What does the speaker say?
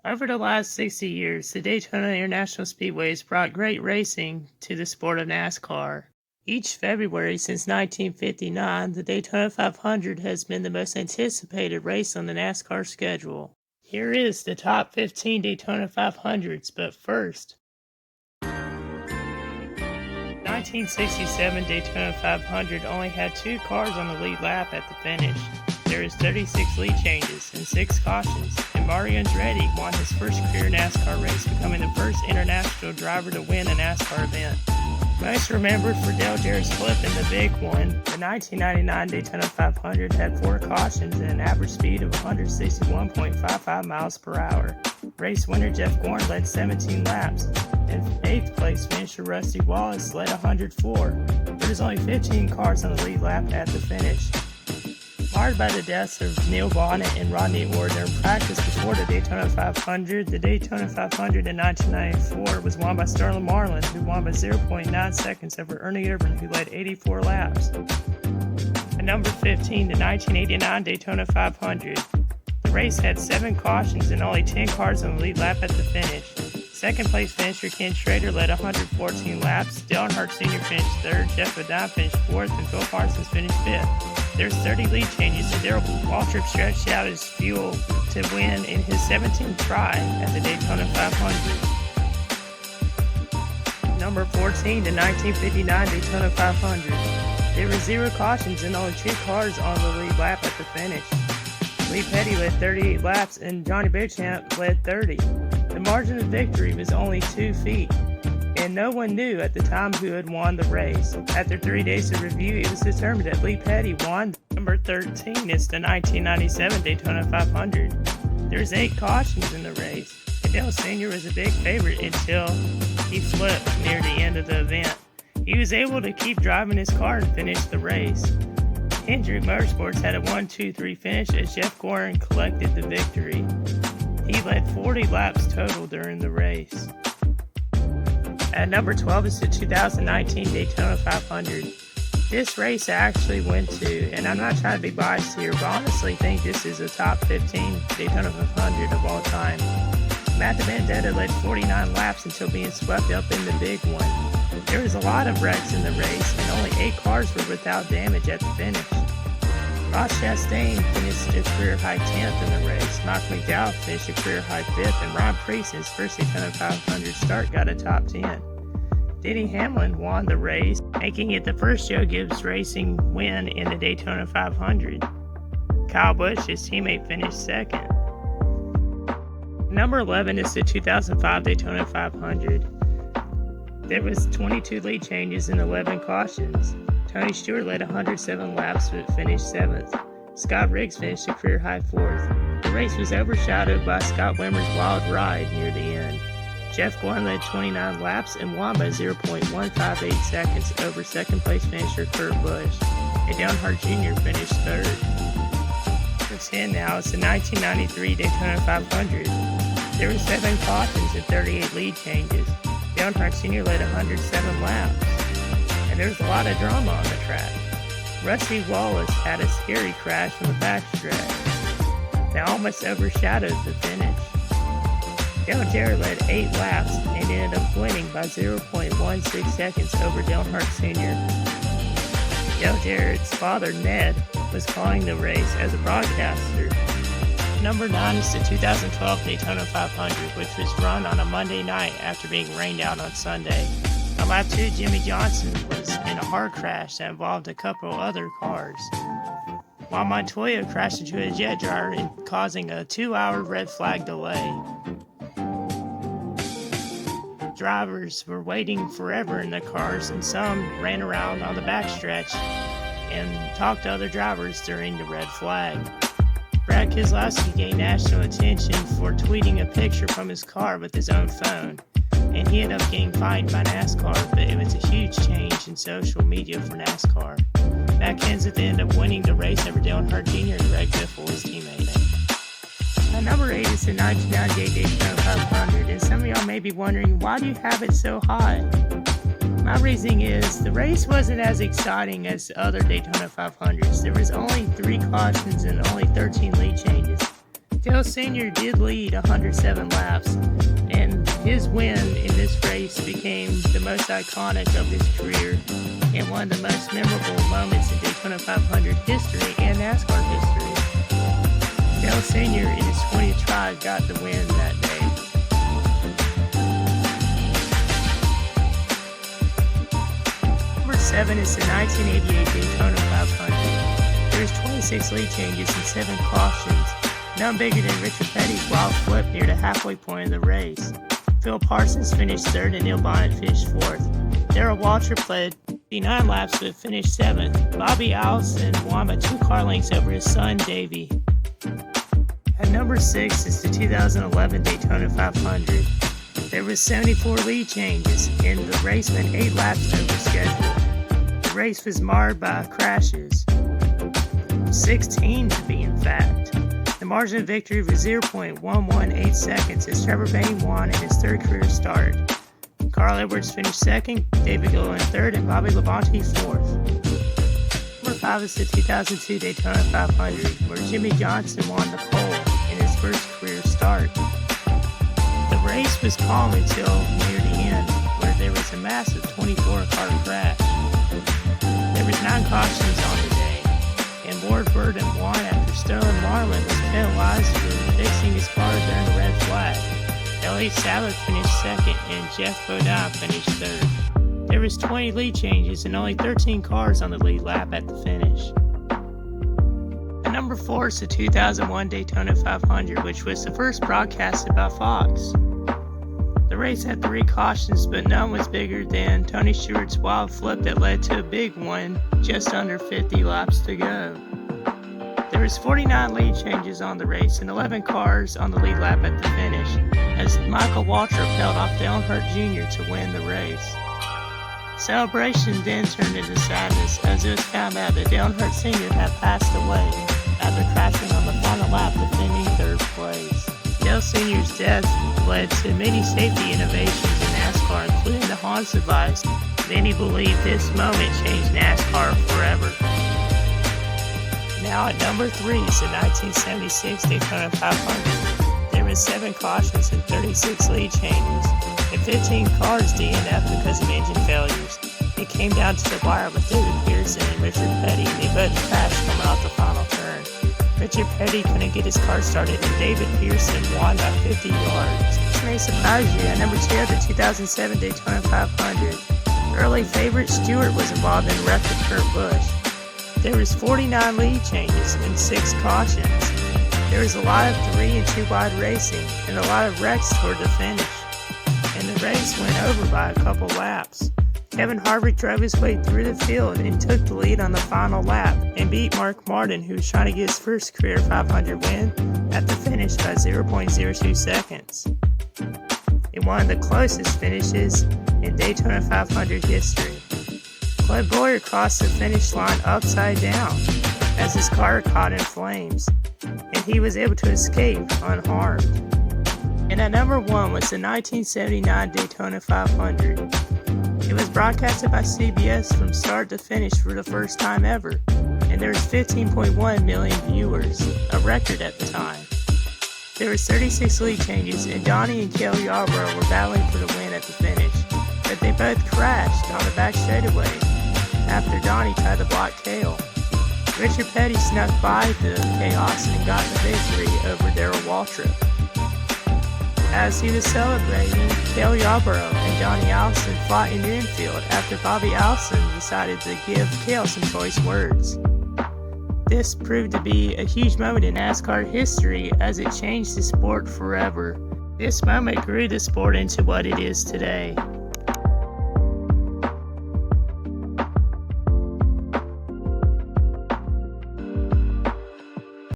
Over the last 60 years, the Daytona International Speedway has brought great racing to the sport of NASCAR. Each February since 1959, the Daytona 500 has been the most anticipated race on the NASCAR schedule. Here is the top 15 Daytona 500s, but first, 1967 Daytona 500 only had 2 cars on the lead lap at the finish. There is 36 lead changes and 6 cautions, and Mario Andretti won his first career NASCAR race, becoming the first international driver to win a NASCAR event. Most remembered for Dale Jarrett's flip in the big one, the 1999 Daytona 500 had 4 cautions and an average speed of 161.55 miles per hour. Race winner Jeff Gordon led 17 laps, and 8th place finisher Rusty Wallace led 104. There was only 15 cars on the lead lap at the finish. Marred by the deaths of Neil Bonnet and Rodney Orr during practice before the Daytona 500, the Daytona 500 in 1994 was won by Sterling Marlin, who won by 0.9 seconds over Ernie Irvan, who led 84 laps. At number 15, the 1989 Daytona 500. The race had 7 cautions and only 10 cars on the lead lap at the finish. Second place finisher Ken Schrader led 114 laps, Dale Earnhardt Sr. finished 3rd, Jeff Badin finished 4th, and Phil Parsons finished 5th. There's 30 lead changes, so Darrell Waltrip stretched out his fuel to win in his 17th try at the Daytona 500. Number 14, the 1959 Daytona 500. There were 0 cautions and only 2 cars on the lead lap at the finish. Lee Petty led 38 laps and Johnny Beauchamp led 30. The margin of victory was only 2 feet, and no one knew at the time who had won the race. After 3 days of review, it was determined that Lee Petty won. Number 13 is the 1997 Daytona 500. There's 8 cautions in the race. Dale Sr. was a big favorite until he flipped near the end of the event. He was able to keep driving his car and finish the race. Hendrick Motorsports had a 1-2-3 finish as Jeff Gordon collected the victory. He led 40 laps total during the race. At number 12 is the 2019 Daytona 500. This race I actually went to, and I'm not trying to be biased here, but I honestly think this is a top 15 Daytona 500 of all time. Matt DiBenedetto led 49 laps until being swept up in the big one. There was a lot of wrecks in the race, and only 8 cars were without damage at the finish. Ross Chastain finished a career-high 10th in the race. Malcolm McDowell finished a career-high 5th, and Ron Preece, in his first Daytona 500 start, got a top 10. Denny Hamlin won the race, making it the first Joe Gibbs Racing win in the Daytona 500. Kyle Busch, his teammate, finished 2nd. Number 11 is the 2005 Daytona 500. There was 22 lead changes and 11 cautions. Tony Stewart led 107 laps but finished 7th. Scott Riggs finished a career-high 4th. The race was overshadowed by Scott Wimmer's wild ride near the end. Jeff Gordon led 29 laps and won by 0.158 seconds over second-place finisher Kurt Busch, and Dale Earnhardt Jr. finished 3rd. Number 10 now is the 1993 Daytona 500. There were 7 cautions and 38 lead changes. Dale Earnhardt Sr. led 107 laps, and there was a lot of drama on the track. Rusty Wallace had a scary crash on the backstretch that almost overshadowed the finish. Dale Jarrett led 8 laps and ended up winning by 0.16 seconds over Dale Earnhardt Sr. Dale Jarrett's father, Ned, was calling the race as a broadcaster. Number 9 is the 2012 Daytona 500, which was run on a Monday night after being rained out on Sunday. On lap 2, Jimmy Johnson was in a hard crash that involved a couple other cars, while Montoya crashed into a jet dryer causing a 2-hour red flag delay. Drivers were waiting forever in the cars, and some ran around on the backstretch and talked to other drivers during the red flag. Brad Keselowski gained national attention for tweeting a picture from his car with his own phone, and he ended up getting fined by NASCAR, but it was a huge change in social media for NASCAR. Matt Kenseth ended up winning the race over Dale Earnhardt Jr. and Greg Biffle, his teammate. At number 8 is the 1998 Daytona 500, and some of y'all may be wondering, why do you have it so high? My reasoning is, the race wasn't as exciting as other Daytona 500s. There was only 3 cautions and only 13 lead changes. Dale Sr. did lead 107 laps, and his win in this race became the most iconic of his career and one of the most memorable moments in Daytona 500 history and NASCAR history. Dale Sr. in his 20th try got the win that day. Number 7 is the 1988 Daytona 500. There's 26 lead changes and 7 cautions, none bigger than Richard Petty's wild flip near the halfway point of the race. Phil Parsons finished 3rd and Neil Bonnet finished 4th. Darrell Waltrip played 59 laps but finished 7th. Bobby Allison won by 2 car lengths over his son Davey. At number 6 is the 2011 Daytona 500. There was 74 lead changes and the race went 8 laps over schedule. The race was marred by crashes, 16 to be in fact. The margin of victory was 0.118 seconds as Trevor Bayne won in his 3rd career start. Carl Edwards finished 2nd, David Gilliland 3rd, and Bobby Labonte 4th. Number 5 is the 2002 Daytona 500, where Jimmy Johnson won the pole in his 1st career start. The race was calm until near the end, where there was a massive 24-car crash. There was 9 cautions on the day, and Ward Burton won after Sterling Marlin was penalized for fixing his car during the red flag. Elliott Sadler finished 2nd, and Jeff Bodine finished 3rd. There was 20 lead changes and only 13 cars on the lead lap at the finish. At number 4 is the 2001 Daytona 500, which was the first broadcasted by Fox. The race had 3 cautions, but none was bigger than Tony Stewart's wild flip that led to a big one just under 50 laps to go. There was 49 lead changes on the race and 11 cars on the lead lap at the finish, as Michael Waltrip held off Dale Earnhardt Jr. to win the race. Celebration then turned into sadness as it was found out that Dale Earnhardt Sr. had passed away after crashing on the final lap, defending 3rd place. Dale Sr.'s death led to many safety innovations in NASCAR, including the Hans device. Many believe this moment changed NASCAR forever. Now at number 3 is the 1976 Daytona 500. There were 7 cautions and 36 lead changes, and 15 cars DNF'd because of engine failures. It came down to the wire with David Pearson and Richard Petty, and they both crashed coming out the final turn. Richard Petty couldn't get his car started, and David Pearson won by 50 yards. This may surprise you. At number 2 of the 2007 Daytona 500, early favorite Stewart was involved in wreck with Kurt Busch. There was 49 lead changes and 6 cautions. There was a lot of 3 and 2 wide racing and a lot of wrecks toward the finish, and the race went over by a couple laps. Kevin Harvick drove his way through the field and took the lead on the final lap and beat Mark Martin, who was trying to get his first career 500 win at the finish by 0.02 seconds. In one of the closest finishes in Daytona 500 history. Clint Bowyer crossed the finish line upside down as his car caught in flames, and he was able to escape unharmed. And at number 1 was the 1979 Daytona 500. It was broadcasted by CBS from start to finish for the first time ever, and there was 15.1 million viewers, a record at the time. There was 36 lead changes, and Donnie and Cale Yarborough were battling for the win at the finish, but they both crashed on the back straightaway after Donnie tried to block Cale. Richard Petty snuck by the chaos and got the victory over Darrell Waltrip. As he was celebrating, Cale Yarborough and Donnie Allison fought in the infield after Bobby Allison decided to give Cale some choice words. This proved to be a huge moment in NASCAR history as it changed the sport forever. This moment grew the sport into what it is today.